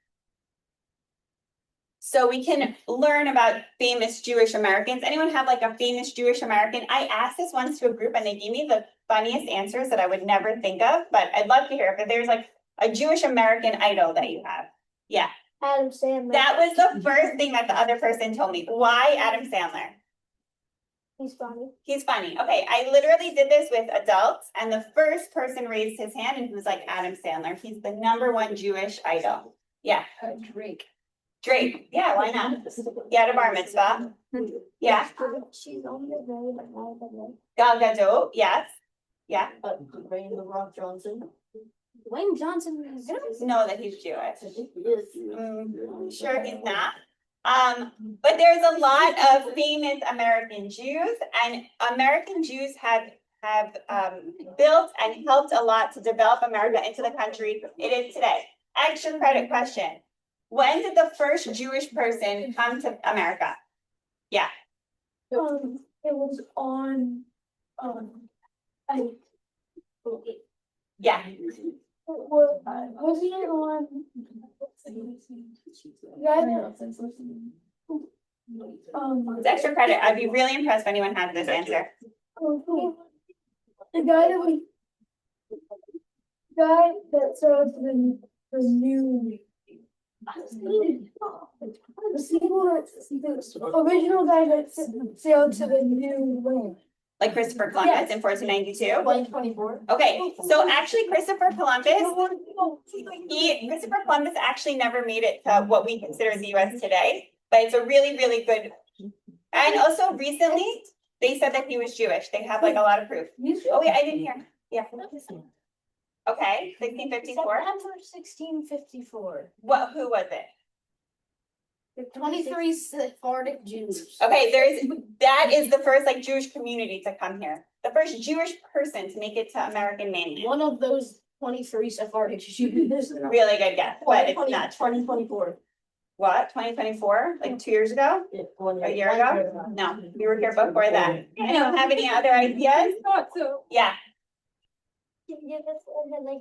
So we can learn about famous Jewish Americans. Anyone have like a famous Jewish American? I asked this once to a group and they gave me the funniest answers that I would never think of, but I'd love to hear if there's like a Jewish American idol that you have. Yeah. Adam Sandler. That was the first thing that the other person told me. Why Adam Sandler? He's funny. He's funny. Okay, I literally did this with adults, and the first person raised his hand and he was like, Adam Sandler. He's the #1 Jewish idol. Yeah. Drake. Drake. Yeah, why not? He had a bar mitzvah. Yeah. She's only very like Gal Gadot. Yes. Yeah. Dwayne The Rock Johnson. Dwayne Johnson is. I don't know that he's Jewish. I think he is. Sure he's not. But there's a lot of famous American Jews, and American Jews have built and helped a lot to develop America into the country it is today. Extra credit question. When did the first Jewish person come to America? Yeah. It was on Yeah. Wasn't it on? It's extra credit. I'd be really impressed if anyone had this answer. The guy that served the new. The original guy that sailed to the new land. Like Christopher Columbus in 1492? 124. Okay, so actually Christopher Columbus actually never made it to what we consider the US today, but it's a really, really good, and also recently, they said that he was Jewish. They have like a lot of proof. Oh wait, I didn't hear. Yeah. Okay, 1654. September 1654. Who was it? 23 Sephardic Jews. Okay, that is the first like Jewish community to come here. The first Jewish person to make it to American mainland. One of those 23 Sephardic Jews. Really good guess, but it's not. 2024. What, 2024? Like 2 years ago? A year ago? No, we were here before that. Anyone have any other ideas? Thought so. Yeah.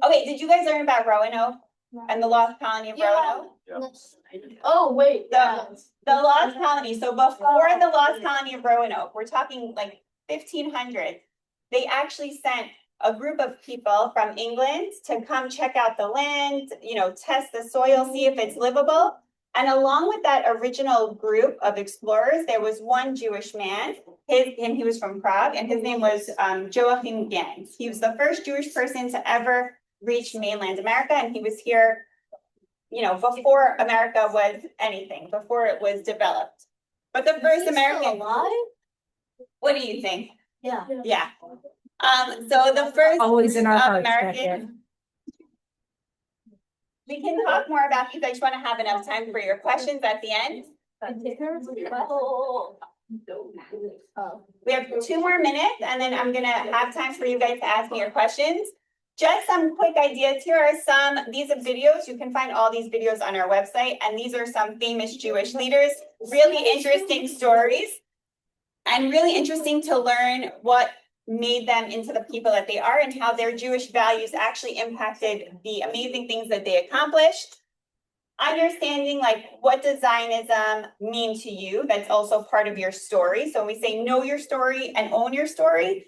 Okay, did you guys learn about Roanoke and the lost colony of Roanoke? Oh, wait. The lost colony. So before the lost colony of Roanoke, we're talking like 1500. They actually sent a group of people from England to come check out the land, you know, test the soil, see if it's livable. And along with that original group of explorers, there was one Jewish man. He was from Prague, and his name was Joachim Gans. He was the first Jewish person to ever reach mainland America, and he was here, you know, before America was anything, before it was developed. But the first American. What do you think? Yeah. Yeah. So the first Always in our hearts back American. there. We can talk more about these. I just want to have enough time for your questions at the end. We have 2 more minutes, and then I'm gonna have time for you guys to ask me your questions. Just some quick ideas. Here are these are videos. You can find all these videos on our website, and these are some famous Jewish leaders. Really interesting stories, and really interesting to learn what made them into the people that they are and how their Jewish values actually impacted the amazing things that they accomplished. Understanding like what does Zionism mean to you? That's also part of your story. So when we say know your story and own your story,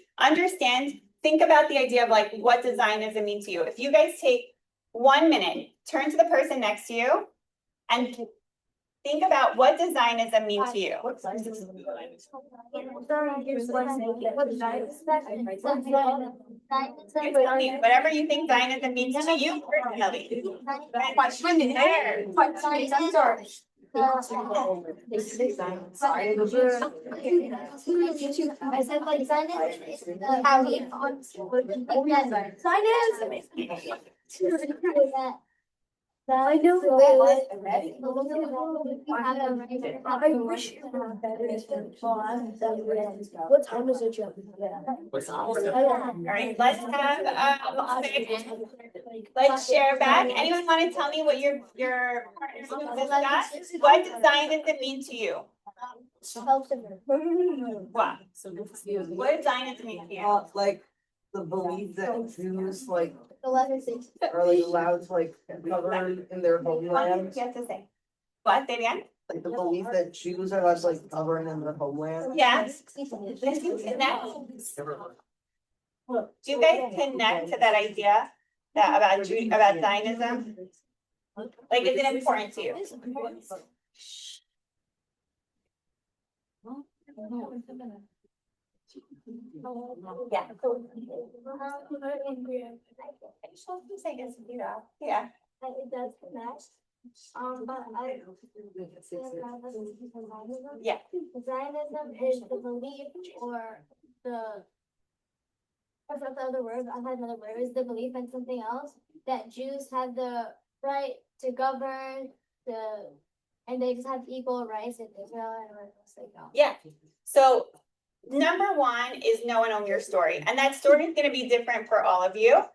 think about the idea of like what does Zionism mean to you? If you guys take 1 minute, turn to the person next to you and think about what does Zionism mean to you? You tell me whatever you think Zionism means to you personally. I said like Zionism is how we I know. I wish you had better. What time is it, Joe? All right, let's share back. Anyone want to tell me what your partners discussed? What does Zionism mean to you? What? What does Zionism mean to you? Like the belief that Jews are allowed to govern in their homeland. You have to say. What? Say it again? Like the belief that Jews are allowed to govern in their homeland. Yes. Do you guys connect to that idea about Zionism? Like, is it important to you? Yeah. Yeah. It does connect. But yeah. Zionism is the belief or I forgot the other word, I had another word, is the belief in something else, that Jews have the right to govern and they just have equal rights in Israel and everyone else they don't. Yeah. So number one is know and own your story. And that story is going to be different for all of you.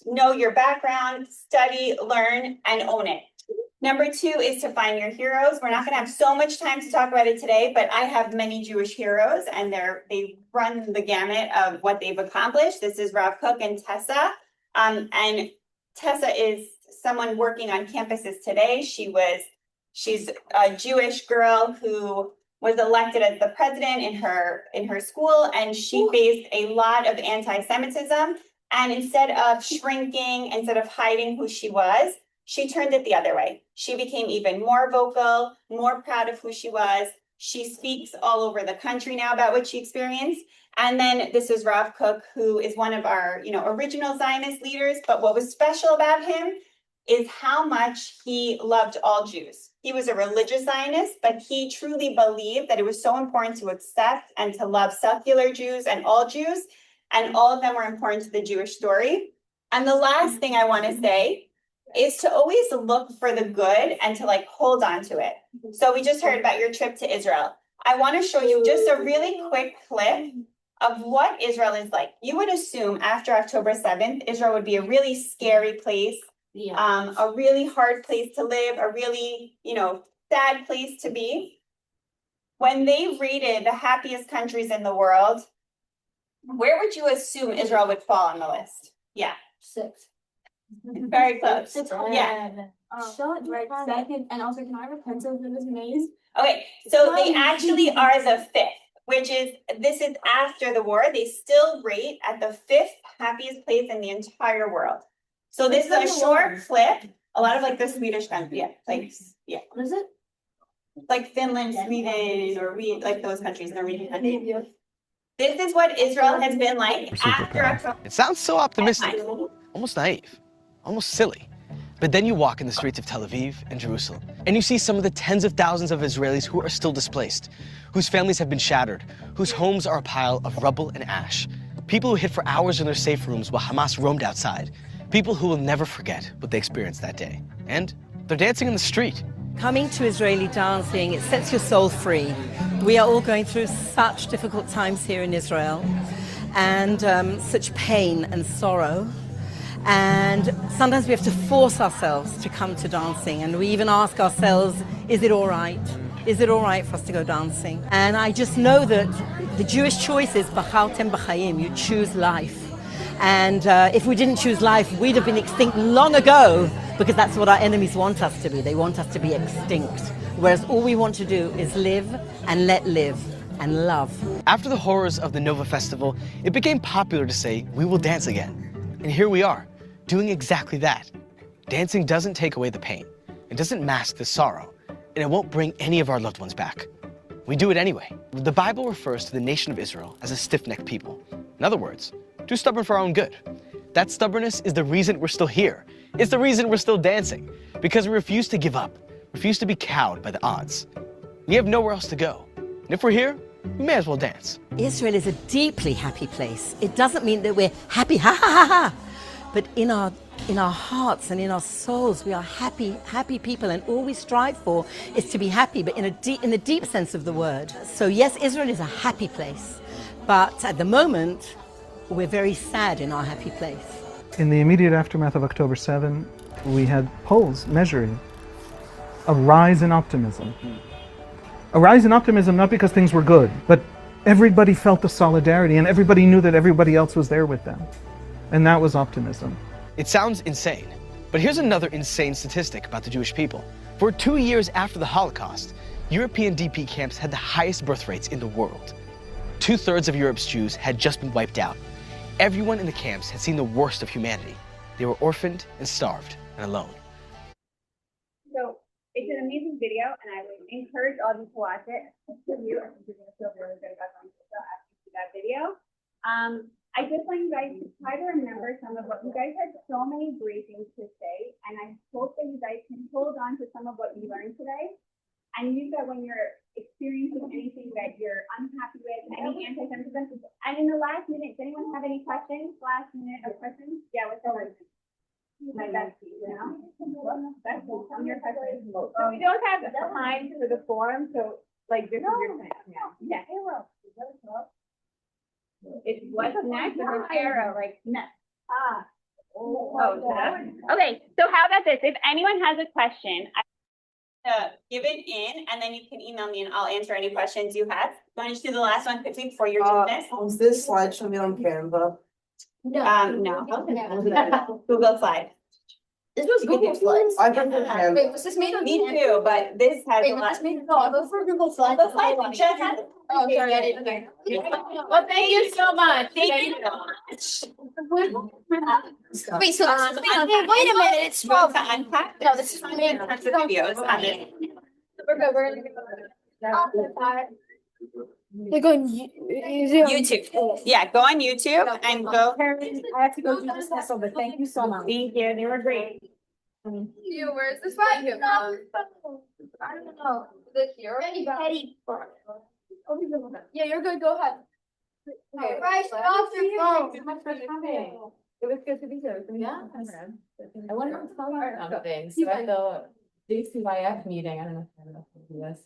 Know your background, study, learn, and own it. Number two is to find your heroes. We're not going to have so much time to talk about it today, but I have many Jewish heroes and they run the gamut of what they've accomplished. This is Rav Kook and Tessa. And Tessa is someone working on campuses today. She's a Jewish girl who was elected as the president in her school, and she faced a lot of anti-Semitism. And instead of shrinking, instead of hiding who she was, she turned it the other way. She became even more vocal, more proud of who she was. She speaks all over the country now about what she experienced. And then this is Rav Kook, who is one of our, original Zionist leaders. But what was special about him is how much he loved all Jews. He was a religious Zionist, but he truly believed that it was so important to accept and to love secular Jews and all Jews. And all of them were important to the Jewish story. And the last thing I want to say is to always look for the good and to hold on to it. So we just heard about your trip to Israel. I want to show you just a really quick clip of what Israel is like. You would assume after October 7th, Israel would be a really scary place, a really hard place to live, a really, sad place to be. When they rated the happiest countries in the world, where would you assume Israel would fall on the list? Yeah. 6. Very close. Yeah. Second, and also can I have a pencil for this maze? Okay, so they actually are the 5th, this is after the war. They still rate at the 5th happiest place in the entire world. So this is a short clip. A lot of the Swedish countries, What is it? Like Finland, Sweden, or those countries, Norwegian countries. This is what Israel has been like after October. It sounds so optimistic, almost naive, almost silly. But then you walk in the streets of Tel Aviv and Jerusalem, and you see some of the tens of thousands of Israelis who are still displaced, whose families have been shattered, whose homes are a pile of rubble and ash. People who hid for hours in their safe rooms while Hamas roamed outside. People who will never forget what they experienced that day. And they're dancing in the street. Coming to Israeli dancing, it sets your soul free. We are all going through such difficult times here in Israel, and such pain and sorrow. And sometimes we have to force ourselves to come to dancing, and we even ask ourselves, is it all right? Is it all right for us to go dancing? And I just know that the Jewish choice is Bachartem b'chaim, you choose life. And if we didn't choose life, we'd have been extinct long ago, because that's what our enemies want us to be. They want us to be extinct. Whereas all we want to do is live and let live and love. After the horrors of the Nova Festival, it became popular to say, we will dance again. And here we are, doing exactly that. Dancing doesn't take away the pain. It doesn't mask the sorrow, and it won't bring any of our loved ones back. We do it anyway. The Bible refers to the nation of Israel as a stiff-necked people. In other words, too stubborn for our own good. That stubbornness is the reason we're still here. It's the reason we're still dancing, because we refuse to give up, refuse to be cowed by the odds. We have nowhere else to go. And if we're here, we may as well dance. Israel is a deeply happy place. It doesn't mean that we're happy, ha ha ha ha. But in our hearts and in our souls, we are happy people, and all we strive for is to be happy, but in the deep sense of the word. So yes, Israel is a happy place, but at the moment, we're very sad in our happy place. In the immediate aftermath of October 7, we had polls measuring a rise in optimism. A rise in optimism not because things were good, but everybody felt the solidarity and everybody knew that everybody else was there with them. And that was optimism. It sounds insane, but here's another insane statistic about the Jewish people. For 2 years after the Holocaust, European DP camps had the highest birth rates in the world. 2/3 of Europe's Jews had just been wiped out. Everyone in the camps had seen the worst of humanity. They were orphaned and starved and alone. So it's an amazing video, and I would encourage all of you to watch it. For you, I think you're going to feel really good about going to after you see that video. I just want you guys to try to remember some of what you guys had so many great things to say, and I hope that you guys can hold on to some of what you learned today and use that when you're experiencing anything that you're unhappy with, any anti-Semitism. And in the last minute, does anyone have any questions? Last minute of questions? Yeah, what's the question? Like that's, you know? That's on your question. So we don't have time for the forum, so like this is your time. Yeah. It was next or an arrow, like next. Okay, so how about this? If anyone has a question, give it in, and then you can email me and I'll answer any questions you have. You want to just do the last one quickly before you're doing this? Was this slide showing me on Canva? No. Google Slide. This was Google Slides. I prefer Canva. Wait, was this made on? Me too, but this has a Was lot. this made? No, I'll go for Google Slides. Google Slides just has. Oh, sorry, I didn't hear. Well, thank you so much. Thank you so much. Wait, so wait a minute, it's 12. To Unpacked. No, this is Tons of videos on it. We're good, we're gonna go. They're going YouTube. Yeah, go on YouTube and go. I have to go do this also, but thank you so much. Thank you. They were great. Where's this one? I don't know. Is it here? Yeah, you're good. Go ahead. Okay, right, off your phone. It was good to be here. Yeah. I wanted to tell you something. So at the JCYF meeting, I don't know if I have enough to do this.